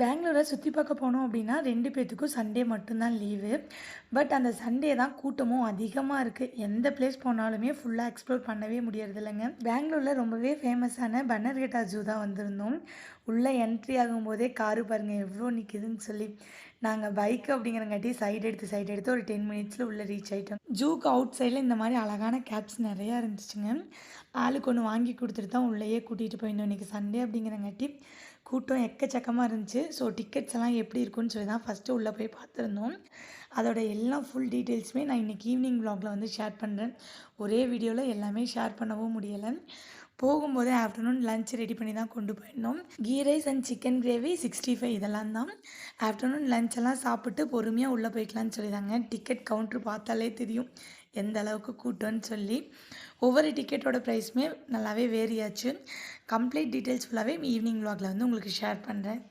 பெங்களூர சுத்தி பார்க்க போனோம் அப்படின்னா 2 பேத்துக்கும் சண்டே மட்டும் தான் லீவு. பட் அந்த சண்டே தான் கூட்டமும் அதிகமா இருக்கு. எந்த பிளேஸ் போனாலுமே ஃபுல்லா எக்ஸ்ப்ளோர் பண்ணவே முடியறதில்லங்க. பெங்களூர்ல ரொம்பவே ஃபேமஸான பன்னர்கட்டா ஜூ தான் வந்திருந்தோம். உள்ள என்ட்ரி ஆகும்போதே காரு பாருங்க எவ்ளோ நிக்குதுன்னு சொல்லி. நாங்க பைக் அப்படிங்கிறங்காட்டி சைடு எடுத்து ஒரு 10 மினிட்ஸ்ல உள்ள ரீச் ஆயிட்டோம். ஜூக்கு அவுட் சைட்ல இந்த மாரி அழகான கேப்ஸ் நெறையா இருந்துச்சுங்க. ஆளுக்கு ஒண்ணு வாங்கி குடுத்துட்டு தான் உள்ளேயே கூட்டிட்டு போயிருந்தோம். இன்னைக்கு சண்டே அப்படிங்கிறங்காட்டி கூட்டம் எக்கச்சக்கமா இருந்துச்சு. ஸோ டிக்கெட்ஸ் எல்லாம் எப்படி இருக்குன்னு சொல்லி தான் ஃபஸ்ட்டு உள்ளே போய் பார்த்துருந்தோம். அதோட எல்லா ஃபுல் டீட்டெயில்ஸுமே நான் இன்னைக்கு ஈவினிங் வ்ளாகில வந்து ஷேர் பண்ணுறேன். ஒரே வீடியோவில் எல்லாமே ஷேர் பண்ணவும் முடியலை. போகும்போதே ஆஃப்டர்நூன் லஞ்ச் ரெடி பண்ணி தான் கொண்டு போயிருந்தோம். Ghee rice and chicken gravy 65 இதெல்லாம் தான். ஆஃப்டர்நூன் லஞ்ச் எல்லாம் சாப்பிட்டு பொறுமையாக உள்ளே போய்க்கலான்னு சொல்லிதாங்க. டிக்கெட் கவுண்ட்ரு பார்த்தாலே தெரியும் எந்த அளவுக்கு கூட்டம்னு சொல்லி. ஒவ்வொரு டிக்கெட்டோட ப்ரைஸுமே நல்லாவே வேரி ஆச்சு. கம்ப்ளீட் டீட்டெயில்ஸ் ஃபுல்லாகவே ஈவினிங் வ்ளாகில் வந்து உங்களுக்கு ஷேர் பண்ணுறேன்.